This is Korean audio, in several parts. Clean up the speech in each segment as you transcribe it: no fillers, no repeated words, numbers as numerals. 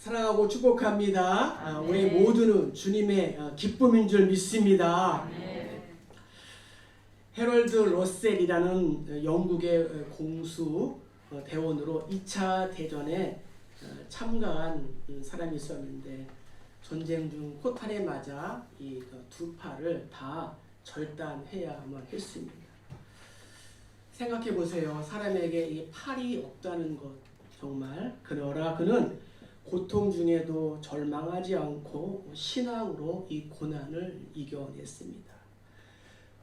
사랑하고 축복합니다. 우리 모두는 주님의 기쁨인 줄 믿습니다. 해럴드 러셀이라는 영국의 공수 대원으로 2차 대전에 참가한 사람이 있었는데, 전쟁 중 포탄에 맞아 이 두 팔을 다 절단해야만 했습니다. 생각해 보세요. 사람에게 이 팔이 없다는 것, 정말. 그러나 그는 고통 중에도 절망하지 않고 신앙으로 이 고난을 이겨냈습니다.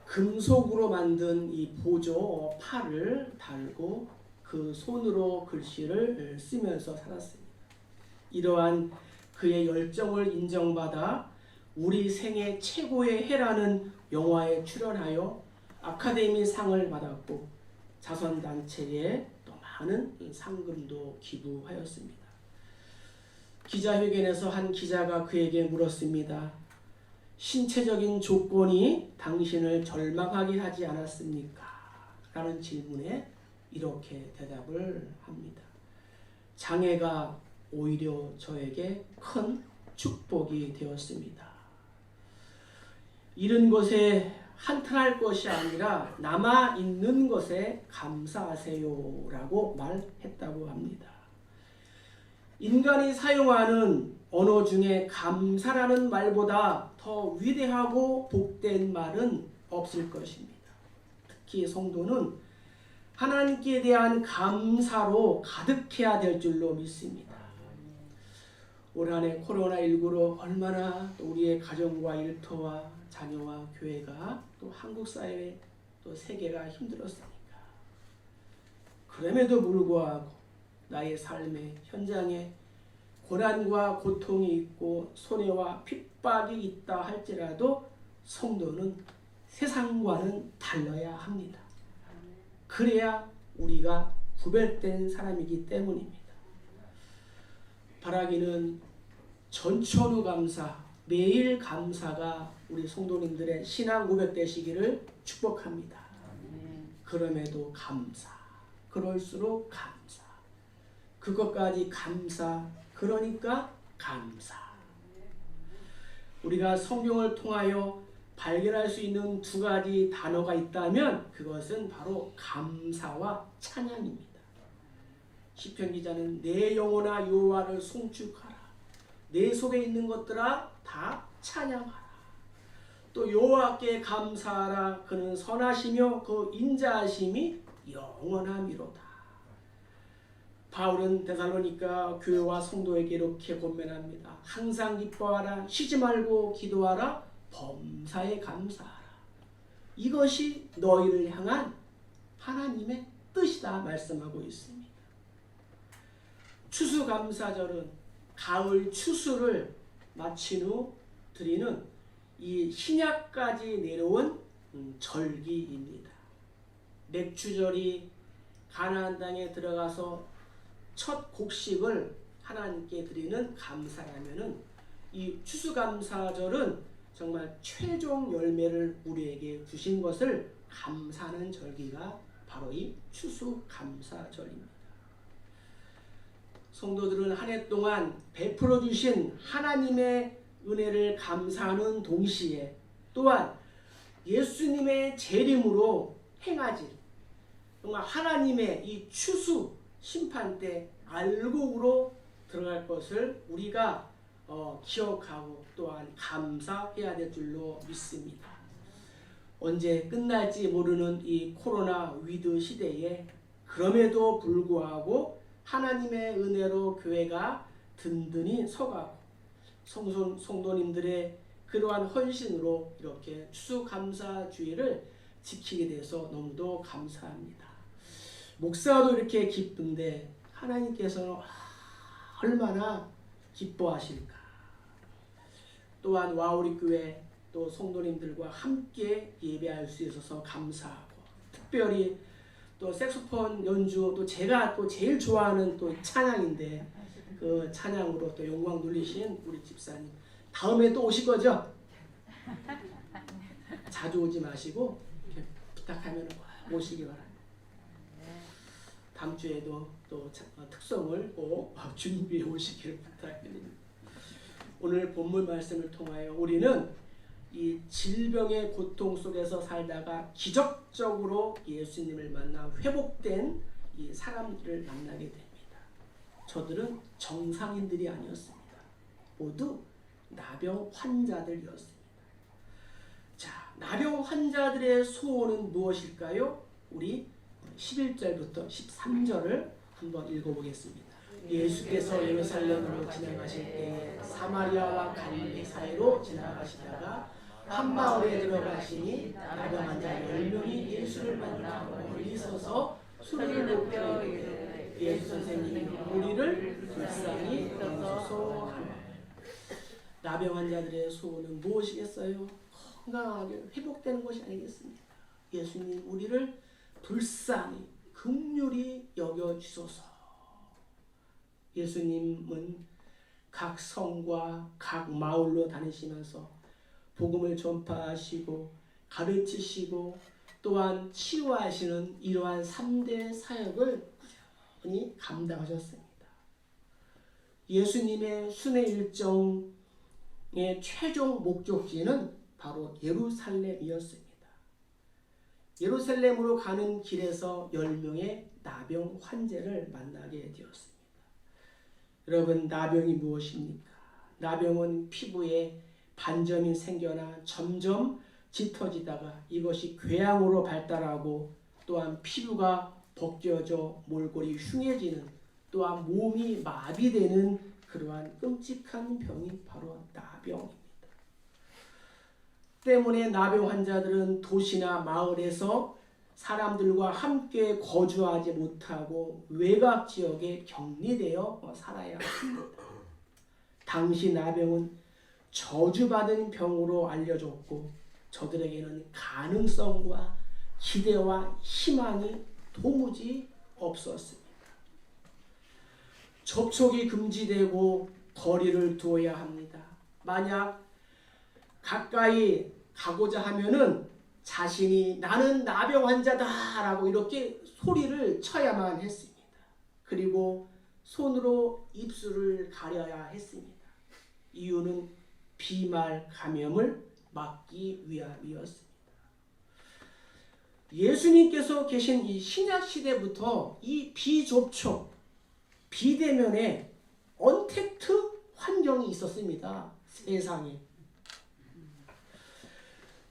금속으로 만든 이 보조 팔을 달고 그 손으로 글씨를 쓰면서 살았습니다. 이러한 그의 열정을 인정받아 우리 생애 최고의 해라는 영화에 출연하여 아카데미 상을 받았고, 자선단체에 또 많은 상금도 기부하였습니다. 기자회견에서 한 기자가 그에게 물었습니다. 신체적인 조건이 당신을 절망하게 하지 않았습니까? 라는 질문에 이렇게 대답을 합니다. 장애가 오히려 저에게 큰 축복이 되었습니다. 잃은 것에 한탄할 것이 아니라 남아있는 것에 감사하세요 라고 말했다고 합니다. 인간이 사용하는 언어 중에 감사라는 말보다 더 위대하고 복된 말은 없을 것입니다. 특히 성도는 하나님께 대한 감사로 가득해야 될 줄로 믿습니다. 올 한 해 코로나19로 얼마나 또 우리의 가정과 일터와 자녀와 교회가 또 한국 사회 또 세계가 힘들었습니까? 그럼에도 불구하고 나의 삶의 현장에 고난과 고통이 있고 손해와 핍박이 있다 할지라도 성도는 세상과는 달라야 합니다. 그래야 우리가 구별된 사람이기 때문입니다. 바라기는 전천후 감사, 매일 감사가 우리 성도님들의 신앙 고백 되시기를 축복합니다. 그럼에도 감사, 그럴수록 감사, 그것까지 감사, 그러니까 감사. 우리가 성경을 통하여 발견할 수 있는 두 가지 단어가 있다면 그것은 바로 감사와 찬양입니다. 시편 기자는 내 영혼아 여호와를 송축하라. 내 속에 있는 것들아 다 찬양하라. 또 여호와께 감사하라. 그는 선하시며 그 인자하심이 영원함이로다. 바울은 데살로니가 교회와 성도에게 이렇게 권면합니다. 항상 기뻐하라. 쉬지 말고 기도하라. 범사에 감사하라. 이것이 너희를 향한 하나님의 뜻이다 말씀하고 있습니다. 추수감사절은 가을 추수를 마친 후 드리는 이 신약까지 내려온 절기입니다. 맥추절이 가나안 땅에 들어가서 첫 곡식을 하나님께 드리는 감사라면은 이 추수감사절은 정말 최종 열매를 우리에게 주신 것을 감사하는 절기가 바로 이 추수감사절입니다. 성도들은 한 해 동안 베풀어 주신 하나님의 은혜를 감사하는 동시에 또한 예수님의 재림으로 행하지 정말 하나님의 이 추수 심판 때 알곡으로 들어갈 것을 우리가 기억하고 또한 감사해야 될 줄로 믿습니다. 언제 끝날지 모르는 이 코로나 위드 시대에 그럼에도 불구하고 하나님의 은혜로 교회가 든든히 서가고 성도님들의 그러한 헌신으로 이렇게 추수감사주의를 지키게 돼서 너무도 감사합니다. 목사도 이렇게 기쁜데 하나님께서는 얼마나 기뻐하실까. 또한 와우리 교회 또 성도님들과 함께 예배할 수 있어서 감사하고, 특별히 또 색소폰 연주 또 제가 또 제일 좋아하는 또 찬양인데 그 찬양으로 또 영광 돌리신 우리 집사님 다음에 또 오실 거죠? 자주 오지 마시고 이렇게 부탁하면 오시기 바랍니다. 다음 주에도 또 특송을 꼭 준비해 오시기를 부탁드립니다. 오늘 본문 말씀을 통하여 우리는 이 질병의 고통 속에서 살다가 기적적으로 예수님을 만나 회복된 이 사람들을 만나게 됩니다. 저들은 정상인들이 아니었습니다. 모두 나병 환자들이었습니다. 자, 나병 환자들의 소원은 무엇일까요? 우리 11절부터 13절을 한번 읽어보겠습니다. 예수께서 예루살렘으로 지나가실 때에 사마리아와 갈릴리 사이로 지나가시다가 한 마을에 들어가시니 나병 환자 10명이 예수를 만나 멀리 서서 소리를 높여 이르되 예수 선생님이 우리를 불쌍히 여기소서 하며. 나병 환자들의 소원은 무엇이겠어요? 건강하게 회복되는 것이 아니겠습니까? 예수님 우리를 불쌍히 긍휼히 여겨주소서. 예수님은 각 성과 각 마을로 다니시면서 복음을 전파하시고 가르치시고 또한 치유하시는 이러한 3대 사역을 꾸준히 감당하셨습니다. 예수님의 순회 일정의 최종 목적지는 바로 예루살렘이었습니다. 예루살렘으로 가는 길에서 10명의 나병 환자를 만나게 되었습니다. 여러분, 나병이 무엇입니까? 나병은 피부에 반점이 생겨나 점점 짙어지다가 이것이 궤양으로 발달하고 또한 피부가 벗겨져 몰골이 흉해지는 또한 몸이 마비되는 그러한 끔찍한 병이 바로 나병입니다. 때문에 나병 환자들은 도시나 마을에서 사람들과 함께 거주하지 못하고 외곽 지역에 격리되어 살아야 합니다. 당시 나병은 저주받은 병으로 알려졌고 저들에게는 가능성과 기대와 희망이 도무지 없었습니다. 접촉이 금지되고 거리를 두어야 합니다. 만약 가까이 가고자 하면은 자신이 나는 나병 환자다라고 이렇게 소리를 쳐야만 했습니다. 그리고 손으로 입술을 가려야 했습니다. 이유는 비말 감염을 막기 위함이었습니다. 예수님께서 계신 이 신약 시대부터 이 비접촉, 비대면의 언택트 환경이 있었습니다. 세상에.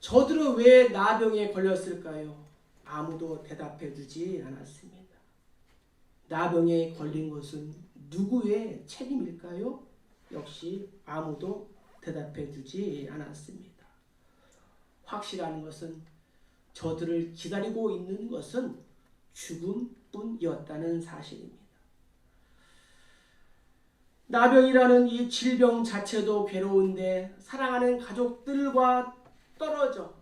저들은 왜 나병에 걸렸을까요? 아무도 대답해 주지 않았습니다. 나병에 걸린 것은 누구의 책임일까요? 역시 아무도 대답해 주지 않았습니다. 확실한 것은 저들을 기다리고 있는 것은 죽음뿐이었다는 사실입니다. 나병이라는 이 질병 자체도 괴로운데 사랑하는 가족들과 떨어져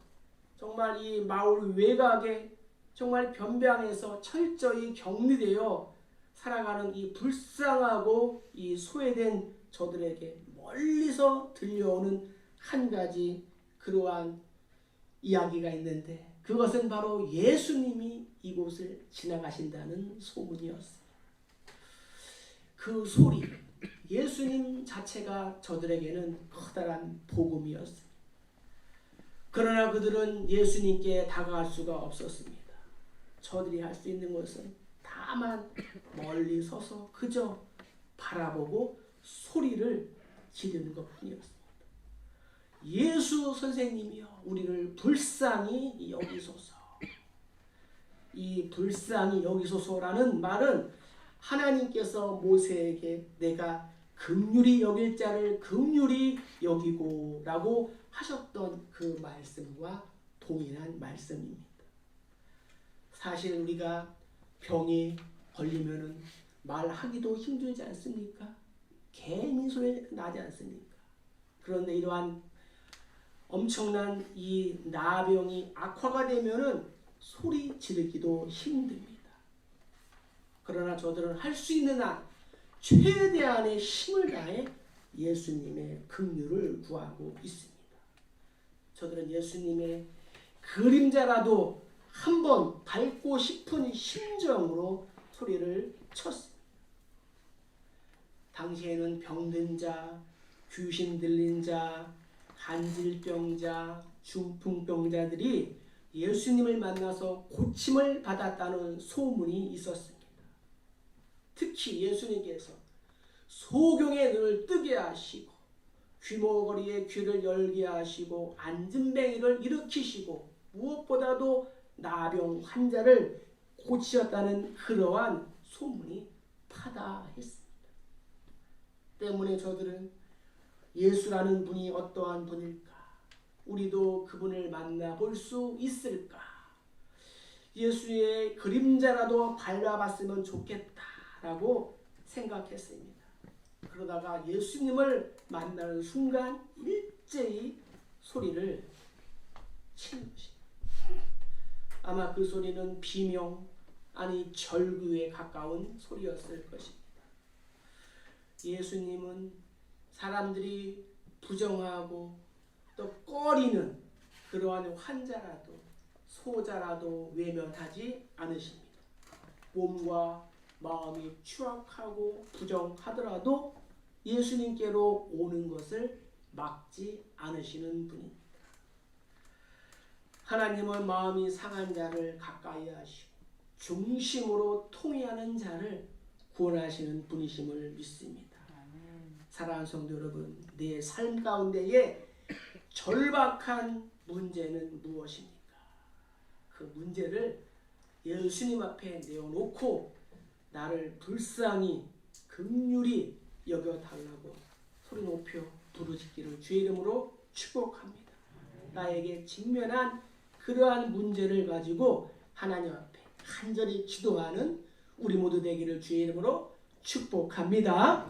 정말 이 마을 외곽에 정말 변방에서 철저히 격리되어 살아가는 이 불쌍하고 이 소외된 저들에게 멀리서 들려오는 한 가지 그러한 이야기가 있는데 그것은 바로 예수님이 이곳을 지나가신다는 소문이었습니다. 그 소리, 예수님 자체가 저들에게는 커다란 복음이었습니다. 그러나 그들은 예수님께 다가갈 수가 없었습니다. 저들이 할 수 있는 것은 다만 멀리 서서 그저 바라보고 소리를 지르는 것뿐이었습니다. 예수 선생님이여 우리를 불쌍히 여기소서. 이 불쌍히 여기소서라는 말은 하나님께서 모세에게 내가 긍휼히 여길 자를 긍휼히 여기고 라고 하셨던 그 말씀과 동일한 말씀입니다. 사실 우리가 병이 걸리면은 말하기도 힘들지 않습니까? 개미 소리 나지 않습니까? 그런데 이러한 엄청난 이 나병이 악화가 되면은 소리 지르기도 힘듭니다. 그러나 저들은 할 수 있는 한 최대한의 힘을 다해 예수님의 긍휼을 구하고 있습니다. 저들은 예수님의 그림자라도 한번 밟고 싶은 심정으로 소리를 쳤습니다. 당시에는 병든 자, 귀신 들린 자, 간질병자, 중풍병자들이 예수님을 만나서 고침을 받았다는 소문이 있었습니다. 특히 예수님께서 소경의 눈을 뜨게 하시고 귀머거리의 귀를 열게 하시고 앉은뱅이를 일으키시고 무엇보다도 나병 환자를 고치셨다는 그러한 소문이 파다했습니다. 때문에 저들은 예수라는 분이 어떠한 분일까? 우리도 그분을 만나볼 수 있을까? 예수의 그림자라도 밟아봤으면 좋겠다라고 생각했습니다. 그러다가 예수님을 만나는 순간 일제히 소리를 치는 것입니다. 아마 그 소리는 비명 아니 절규에 가까운 소리였을 것입니다. 예수님은 사람들이 부정하고 또 꺼리는 그러한 환자라도 소자라도 외면하지 않으십니다. 몸과 마음이 추악하고 부정하더라도 예수님께로 오는 것을 막지 않으시는 분입니다. 하나님은 마음이 상한 자를 가까이 하시고 중심으로 통회하는 자를 구원하시는 분이심을 믿습니다. 사랑하는 성도 여러분, 내 삶 가운데에 절박한 문제는 무엇입니까? 그 문제를 예수님 앞에 내어놓고 나를 불쌍히 긍휼히 여겨달라고 소리 높여 부르짖기를 주의 이름으로 축복합니다. 나에게 직면한 그러한 문제를 가지고 하나님 앞에 간절히 기도하는 우리 모두 되기를 주의 이름으로 축복합니다.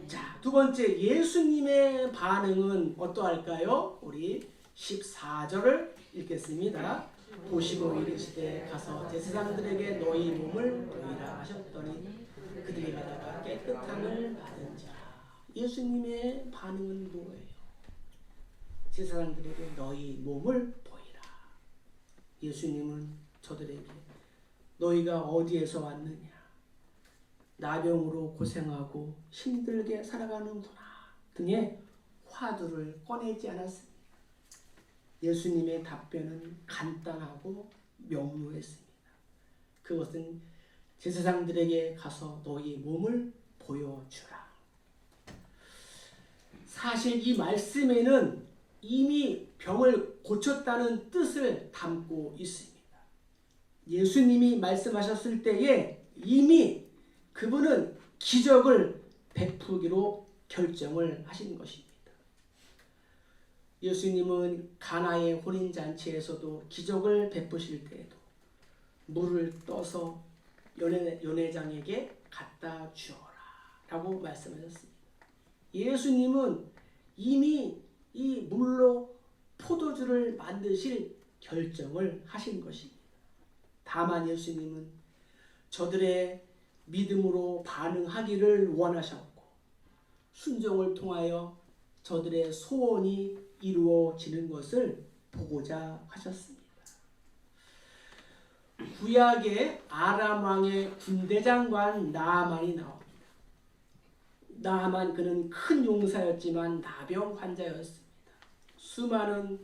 자, 두 번째, 예수님의 반응은 어떠할까요? 우리 14절을 읽겠습니다. 보시고 이르시되 가서 제사장들에게 너희 몸을 보이라 하셨더니 그들이 가다가 깨끗함을 받은 자. 예수님의 반응은 뭐예요? 제사장들에게 너희 몸을 보이라. 예수님은 저들에게 너희가 어디에서 왔느냐? 나병으로 고생하고 힘들게 살아가는구나 등의 화두를 꺼내지 않았습니다. 예수님의 답변은 간단하고 명료했습니다. 그것은 제사장들에게 가서 너희 몸을 보여주라. 사실 이 말씀에는 이미 병을 고쳤다는 뜻을 담고 있습니다. 예수님이 말씀하셨을 때에 이미 그분은 기적을 베푸기로 결정을 하신 것입니다. 예수님은 가나의 혼인잔치에서도 기적을 베푸실 때에도 물을 떠서 연회장에게 갖다 주어라 라고 말씀하셨습니다. 예수님은 이미 이 물로 포도주를 만드실 결정을 하신 것입니다. 다만 예수님은 저들의 믿음으로 반응하기를 원하셨고 순종을 통하여 저들의 소원이 이루어지는 것을 보고자 하셨습니다. 구약의 아람 왕의 군대장관 나아만이 나옵니다. 나아만 그는 큰 용사였지만 나병 환자였습니다. 수많은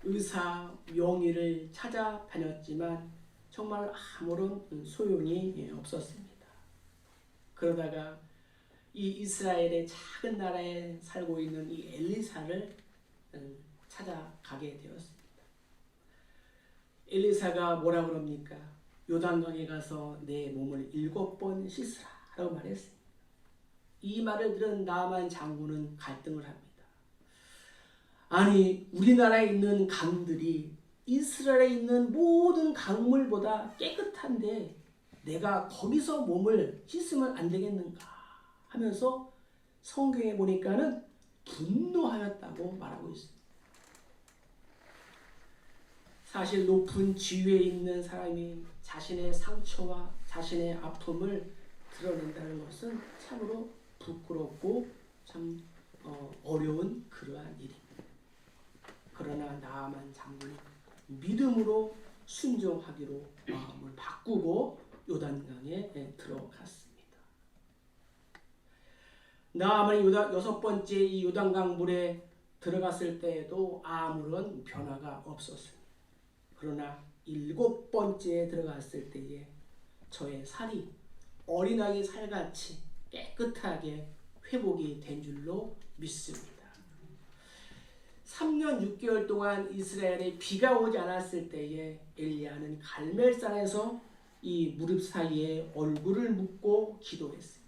의사, 명의를 찾아다녔지만 정말 아무런 소용이 없었습니다. 그러다가 이 이스라엘의 작은 나라에 살고 있는 이 엘리사를 찾아가게 되었습니다. 엘리사가 뭐라 그럽니까? 요단강에 가서 내 몸을 7번 씻으라 라고 말했습니다. 이 말을 들은 나아만 장군은 갈등을 합니다. 아니, 우리나라에 있는 강들이 이스라엘에 있는 모든 강물보다 깨끗한데 내가 거기서 몸을 씻으면 안 되겠는가 하면서 성경에 보니까는 분노하였다고 말하고 있습니다. 사실 높은 지위에 있는 사람이 자신의 상처와 자신의 아픔을 드러낸다는 것은 참으로 부끄럽고 참 어려운 그러한 일입니다. 그러나 나아만 장군이 믿음으로 순종하기로 마음을 바꾸고 요단강에 들어갔습니다. 나아만이 여섯 번째 이 요단강 물에 들어갔을 때에도 아무런 변화가 없었습니다. 그러나 일곱 번째에 들어갔을 때에 저의 살이 어린아이 살같이 깨끗하게 회복이 된 줄로 믿습니다. 3년 6개월 동안 이스라엘에 비가 오지 않았을 때에 엘리야는 갈멜산에서 이 무릎 사이에 얼굴을 묻고 기도했습니다.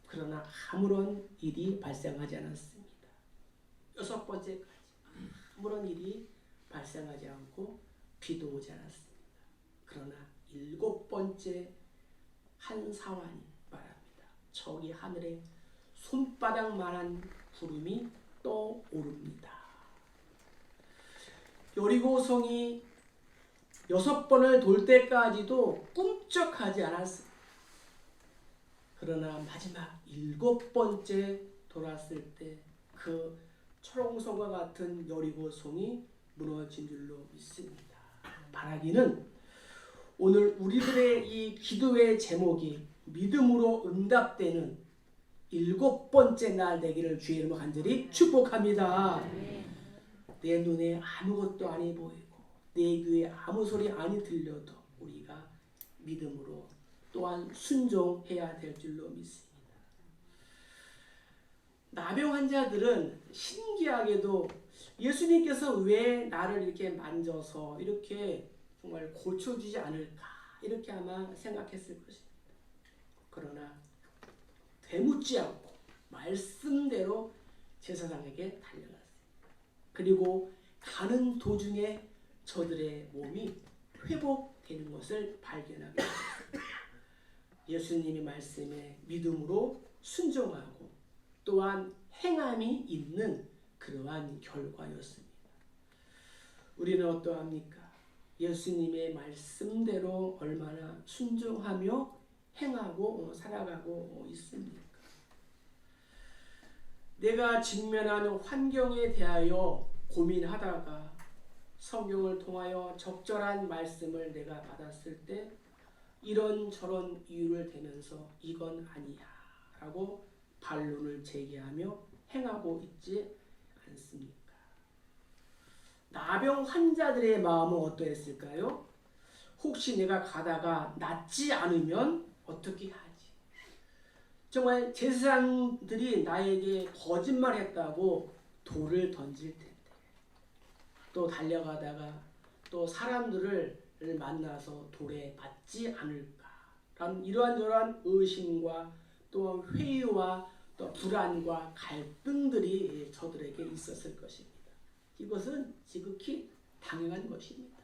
그러나 아무런 일이 발생하지 않았습니다. 여섯 번째까지 아무런 일이 발생하지 않고 비도 오지 않았습니다. 그러나 일곱 번째 한 사환이 말합니다. 저기 하늘에 손바닥만한 구름이 떠오릅니다. 여리고성이 6번을 돌 때까지도 꿈쩍하지 않았습니다. 그러나 마지막 7번째 돌았을 때 그 초롱성과 같은 여리고성이 무너진 줄로 믿습니다. 바라기는 오늘 우리들의 이 기도의 제목이 믿음으로 응답되는 7번째 날 되기를 주의 이름으로 간절히 축복합니다. 내 눈에 아무것도 아니 보이고 내 귀에 아무 소리 아니 들려도 우리가 믿음으로 또한 순종해야 될 줄로 믿습니다. 나병 환자들은 신기하게도 예수님께서 왜 나를 이렇게 만져서 이렇게 정말 고쳐주지 않을까 이렇게 아마 생각했을 것입니다. 그러나 되묻지 않고 말씀대로 제사장에게 달려갔습니다. 그리고 가는 도중에 저들의 몸이 회복되는 것을 발견하게 됐습니다. 예수님의 말씀에 믿음으로 순종하고 또한 행함이 있는 그러한 결과였습니다. 우리는 어떠합니까? 예수님의 말씀대로 얼마나 순종하며 행하고 살아가고 있습니까? 내가 직면하는 환경에 대하여 고민하다가 성경을 통하여 적절한 말씀을 내가 받았을 때 이런저런 이유를 대면서 이건 아니야 라고 반론을 제기하며 행하고 있지 않습니까? 나병 환자들의 마음은 어떠했을까요? 혹시 내가 가다가 낫지 않으면 어떻게 하지? 정말 제사장들이 나에게 거짓말했다고 돌을 던질 텐데 또 달려가다가 또 사람들을 만나서 돌에 맞지 않을까 라는 이러한 의심과 또 회의와 또 불안과 갈등들이 저들에게 있었을 것입니다. 이것은 지극히 당연한 것입니다.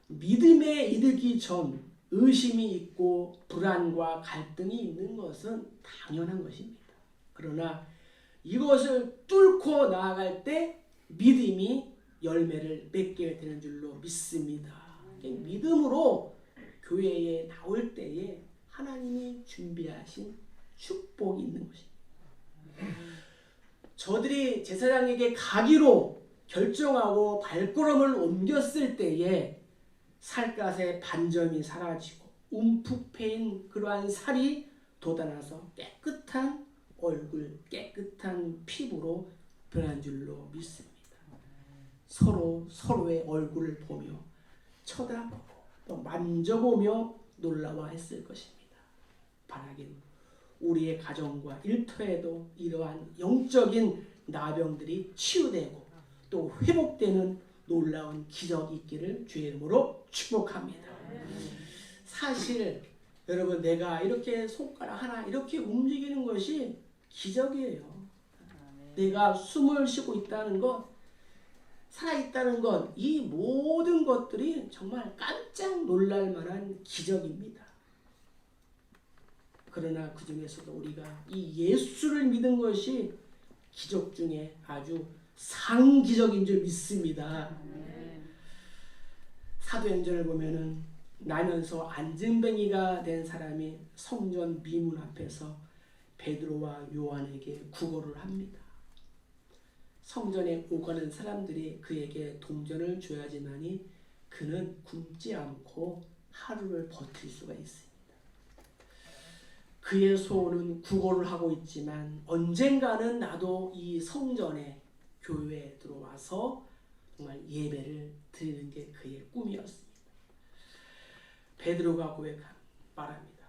믿음에 이르기 전 의심이 있고 불안과 갈등이 있는 것은 당연한 것입니다. 그러나 이것을 뚫고 나아갈 때 믿음이 열매를 맺게 되는 줄로 믿습니다. 믿음으로 교회에 나올 때에 하나님이 준비하신 축복이 있는 것입니다. 저들이 제사장에게 가기로 결정하고 발걸음을 옮겼을 때에 살갗의 반점이 사라지고 움푹 패인 그러한 살이 돋아나서 깨끗한 얼굴, 깨끗한 피부로 변한 줄로 믿습니다. 서로의 얼굴을 보며 쳐다보고 또 만져보며 놀라워 했을 것입니다. 바라기는 우리의 가정과 일터에도 이러한 영적인 나병들이 치유되고 또 회복되는 놀라운 기적이 있기를 주의 이름으로 축복합니다. 사실 여러분 내가 이렇게 손가락 하나 이렇게 움직이는 것이 기적이에요. 내가 숨을 쉬고 있다는 것, 살아있다는 것, 이 모든 것들이 정말 깜짝 놀랄 만한 기적입니다. 그러나 그 중에서도 우리가 이 예수를 믿은 것이 기적 중에 아주 상기적인 줄 믿습니다. 사도행전을 보면은 나면서 안진뱅이가 된 사람이 성전 미문 앞에서 베드로와 요한에게 구걸을 합니다. 성전에 오가는 사람들이 그에게 동전을 줘야지만이 그는 굶지 않고 하루를 버틸 수가 있습니다. 그의 소원은 구걸을 하고 있지만 언젠가는 나도 이 성전에 교회에 들어와서 정말 예배를 드리는 게 그의 꿈이었습니다. 베드로가 고백한 말합니다.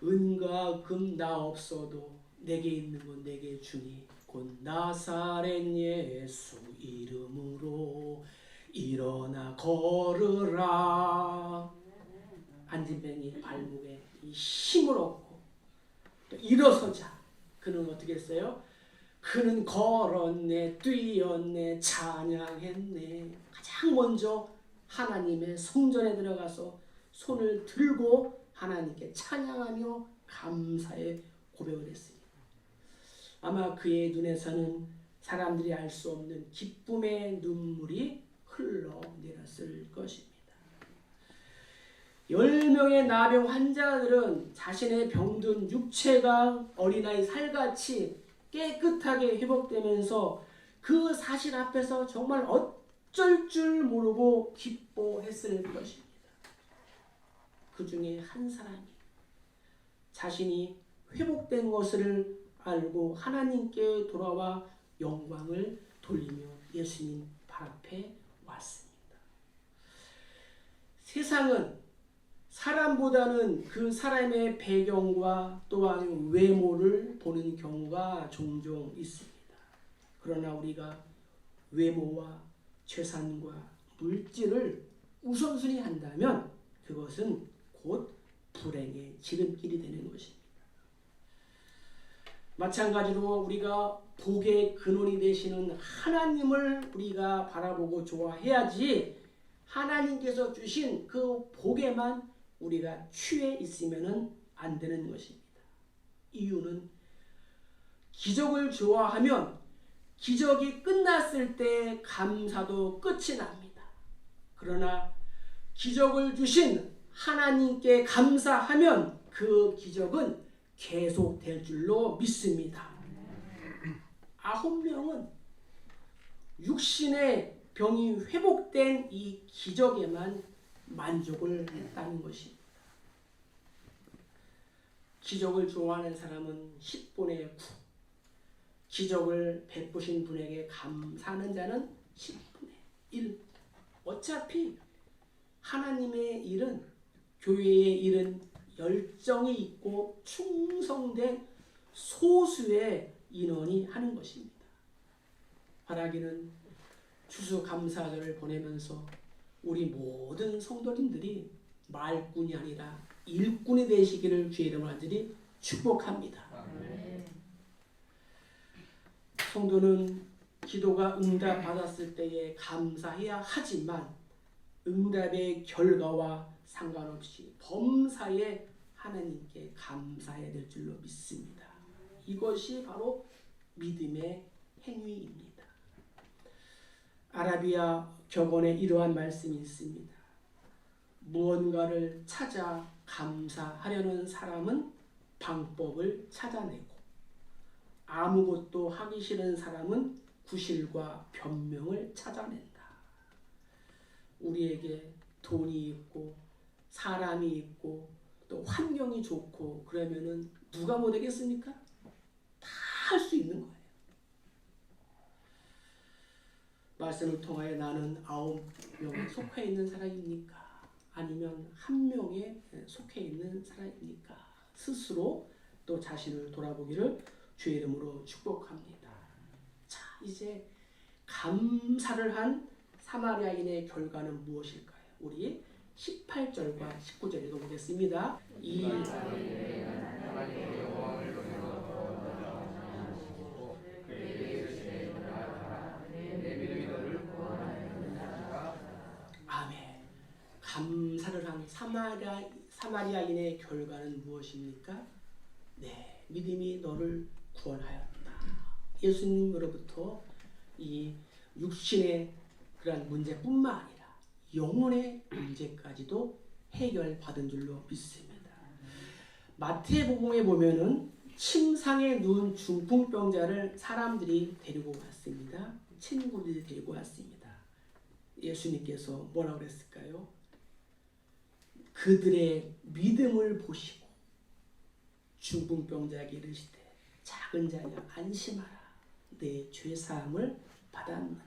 은과 금 나 없어도 내게 있는 건 내게 주니 곧 나사렛 예수 이름으로 일어나 걸으라. 안진뱅이 발목에 힘을 얻고 또 일어서자. 그는 어떻게 했어요? 그는 걸었네, 뛰었네, 찬양했네. 가장 먼저 하나님의 성전에 들어가서 손을 들고 하나님께 찬양하며 감사의 고백을 했습니다. 아마 그의 눈에서는 사람들이 알 수 없는 기쁨의 눈물이 흘러내렸을 것입니다. 10명의 나병 환자들은 자신의 병든 육체가 어린아이 살같이 깨끗하게 회복되면서 그 사실 앞에서 정말 어쩔 줄 모르고 기뻐했을 것입니다. 그 중에 한 사람이 자신이 회복된 것을 알고 하나님께 돌아와 영광을 돌리며 예수님 발 앞에 왔습니다. 세상은 사람보다는 그 사람의 배경과 또한 외모를 보는 경우가 종종 있습니다. 그러나 우리가 외모와 재산과 물질을 우선순위 한다면 그것은 곧 불행의 지름길이 되는 것입니다. 마찬가지로 우리가 복의 근원이 되시는 하나님을 우리가 바라보고 좋아해야지 하나님께서 주신 그 복에만 우리가 취해 있으면 안 되는 것입니다. 이유는 기적을 좋아하면 기적이 끝났을 때 감사도 끝이 납니다. 그러나 기적을 주신 하나님께 감사하면 그 기적은 계속될 줄로 믿습니다. 9명은 육신의 병이 회복된 이 기적에만 만족을 했다는 것입니다. 기적을 좋아하는 사람은 10분의 9, 기적을 베푸신 분에게 감사하는 자는 10분의 1. 어차피 하나님의 일은, 교회의 일은 열정이 있고 충성된 소수의 인원이 하는 것입니다. 바라기는 추수감사절을 보내면서 우리 모든 성도님들이 말꾼이 아니라 일꾼이 되시기를 주의 이름으로 간절히 축복합니다. 성도는 기도가 응답받았을 때에 감사해야 하지만 응답의 결과와 상관없이 범사에 하나님께 감사해야 될 줄로 믿습니다. 이것이 바로 믿음의 행위입니다. 아라비아 격언에 이러한 말씀이 있습니다. 무언가를 찾아 감사하려는 사람은 방법을 찾아내고 아무것도 하기 싫은 사람은 구실과 변명을 찾아낸다. 우리에게 돈이 있고 사람이 있고 또 환경이 좋고 그러면은 누가 못하겠습니까? 다 할 수 있는 거예요. 말씀을 통하여 나는 9명에 속해 있는 사람입니까? 아니면 1명에 속해 있는 사람입니까? 스스로 또 자신을 돌아보기를 주의 이름으로 축복합니다. 자, 이제 감사를 한 사마리아인의 결과는 무엇일까요? 우리 18절과 19절 읽어보겠습니다. 아멘. 감사를 한 사마리아인의 결과는 무엇입니까? 네, 믿음이 너를 구원하였다. 예수님으로부터 이 육신의 그러한 문제뿐만 아니라 영혼의 문제까지도 해결받은 줄로 믿습니다. 마태복음에 보면은 침상에 누운 중풍병자를 사람들이 데리고 왔습니다. 친구들이 데리고 왔습니다. 예수님께서 뭐라고 그랬을까요? 그들의 믿음을 보시고 중풍병자에게 이르시되 작은 자여 안심하라 내 죄사함을 받았느니라.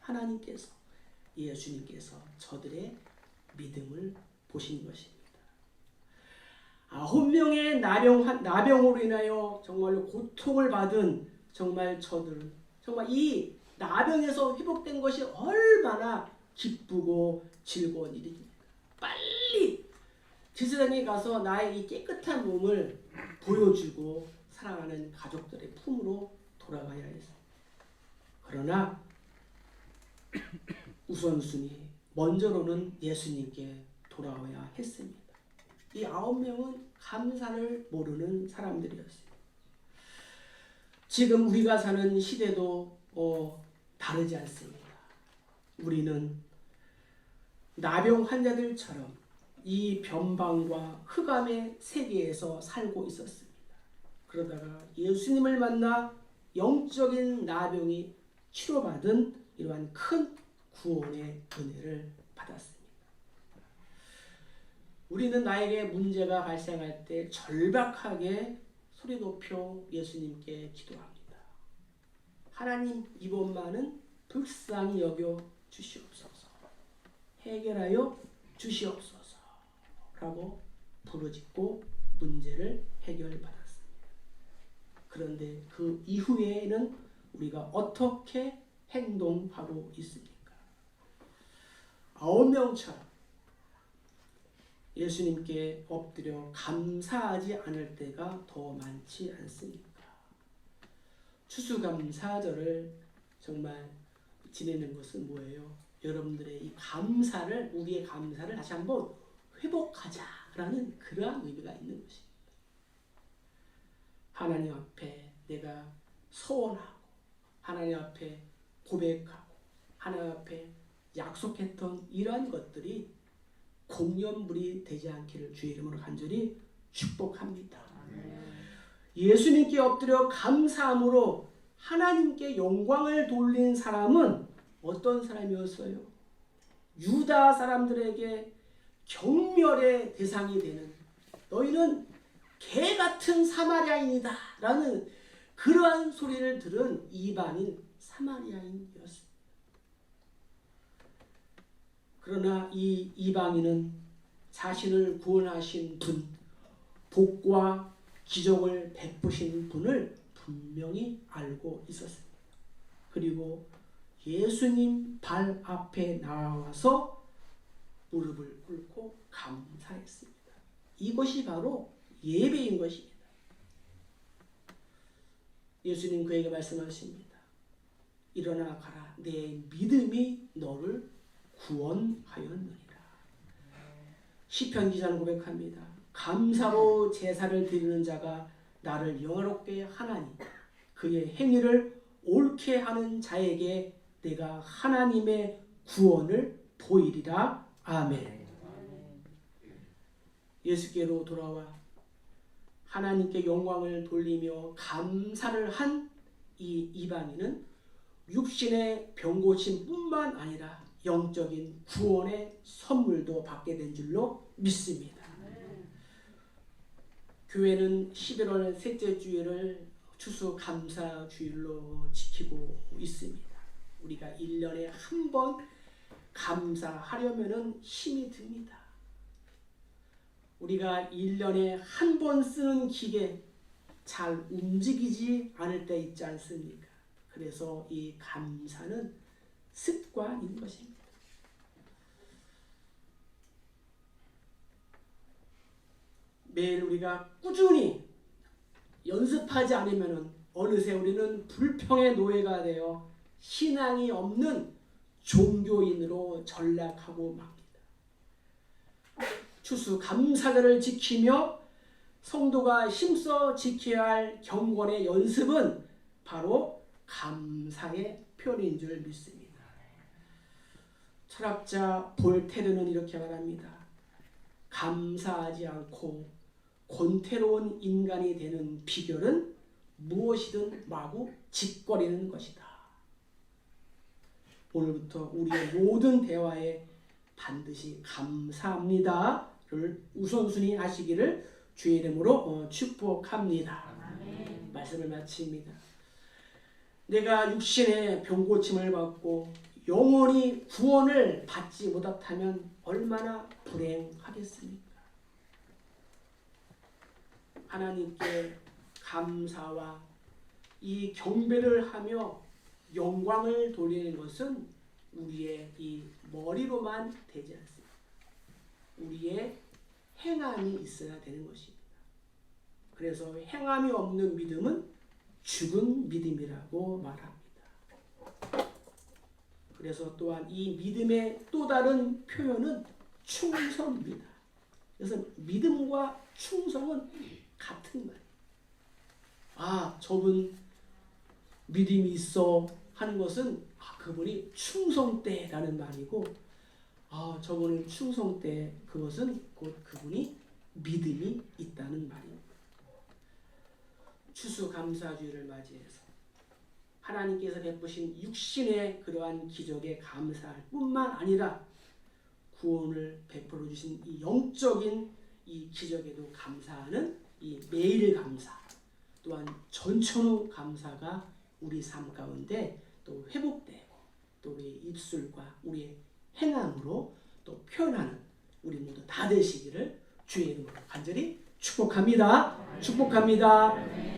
하나님께서 예수님께서 저들의 믿음을 보신 것입니다. 9명의 나병으로 인하여 정말로 고통을 받은 정말 저들, 정말 이 나병에서 회복된 것이 얼마나 기쁘고 즐거운 일입니까? 빨리 제사장에 가서 나의 이 깨끗한 몸을 보여주고 사랑하는 가족들의 품으로 돌아가야 했습니다. 그러나 우선순위 먼저로는 예수님께 돌아와야 했습니다. 이 9명은 감사를 모르는 사람들이었어요. 지금 우리가 사는 시대도 다르지 않습니다. 우리는 나병 환자들처럼 이 변방과 흑암의 세계에서 살고 있었습니다. 그러다가 예수님을 만나 영적인 나병이 치료받은 이러한 큰 구원의 은혜를 받았습니다. 우리는 나에게 문제가 발생할 때 절박하게 소리 높여 예수님께 기도합니다. 하나님, 이번만은 불쌍히 여겨 주시옵소서. 해결하여 주시옵소서. 라고 부르짖고 문제를 해결받았습니다. 그런데 그 이후에는 우리가 어떻게 행동하고 있습니까? 9명처럼 예수님께 엎드려 감사하지 않을 때가 더 많지 않습니까? 추수감사절을 정말 지내는 것은 뭐예요? 여러분들의 이 감사를, 우리의 감사를 다시 한번 회복하자라는 그러한 의미가 있는 것입니다. 하나님 앞에 내가 소원하고 하나님 앞에 고백하고 하나님 앞에 약속했던 이러한 것들이 공연불이 되지 않기를 주의 이름으로 간절히 축복합니다. 예수님께 엎드려 감사함으로 하나님께 영광을 돌린 사람은 어떤 사람이었어요? 유다 사람들에게 경멸의 대상이 되는, 너희는 개 같은 사마리아인이다 라는 그러한 소리를 들은 이방인 사마리아인이었습니다. 그러나 이 이방인은 자신을 구원하신 분, 복과 기적을 베푸신 분을 분명히 알고 있었습니다. 그리고 예수님 발 앞에 나와서 무릎을 꿇고 감사했습니다. 이것이 바로 예배인 것입니다. 예수님 그에게 말씀하십니다. 일어나 가라. 내 믿음이 너를 구원하였느니라. 시편 기자는 고백합니다. 감사로 제사를 드리는 자가 나를 영화롭게 하나니 그의 행위를 옳게 하는 자에게 내가 하나님의 구원을 보이리라. 아멘. 예수께로 돌아와 하나님께 영광을 돌리며 감사를 한 이 이방인은 육신의 병고침뿐만 아니라 영적인 구원의 선물도 받게 된 줄로 믿습니다. 교회는 11월 셋째 주일을 추수감사주일로 지키고 있습니다. 우리가 1년에 한 번 감사하려면 힘이 듭니다. 우리가 1년에 한 번 쓰는 기계 잘 움직이지 않을 때 있지 않습니까? 그래서 이 감사는 습관인 것입니다. 매일 우리가 꾸준히 연습하지 않으면 어느새 우리는 불평의 노예가 되어 신앙이 없는 종교인으로 전락하고 맙니다. 추수감사절을 지키며 성도가 힘써 지켜야 할 경건의 연습은 바로 감사의 표현인 줄 믿습니다. 철학자 볼테르는 이렇게 말합니다. 감사하지 않고 곤태로운 인간이 되는 비결은 무엇이든 마구 짓거리는 것이다. 오늘부터 우리의 모든 대화에 반드시 감사합니다를 우선순위 하시기를 주의 이름으로 축복합니다. 말씀을 마칩니다. 내가 육신의 병고침을 받고 영원히 구원을 받지 못하면 얼마나 불행하겠습니까? 하나님께 감사와 이 경배를 하며 영광을 돌리는 것은 우리의 이 머리로만 되지 않습니다. 우리의 행함이 있어야 되는 것입니다. 그래서 행함이 없는 믿음은 죽은 믿음이라고 말합니다. 그래서 또한 이 믿음의 또 다른 표현은 충성입니다. 그래서 믿음과 충성은 같은 말이에요. 아, 저분 믿음이 있어 하는 것은 그분이 충성되라는 말이고, 저분은 충성되, 그것은 곧 그분이 믿음이 있다는 말입니다. 추수감사주의를 맞이해서 하나님께서 베푸신 육신의 그러한 기적에 감사할 뿐만 아니라 구원을 베풀어 주신 이 영적인 이 기적에도 감사하는 이 매일 감사, 또한 전천후 감사가 우리 삶 가운데 또 회복되고 또 우리의 입술과 우리의 행함으로 또 표현하는 우리 모두 다 되시기를 주의 이름으로 간절히 축복합니다. 축복합니다.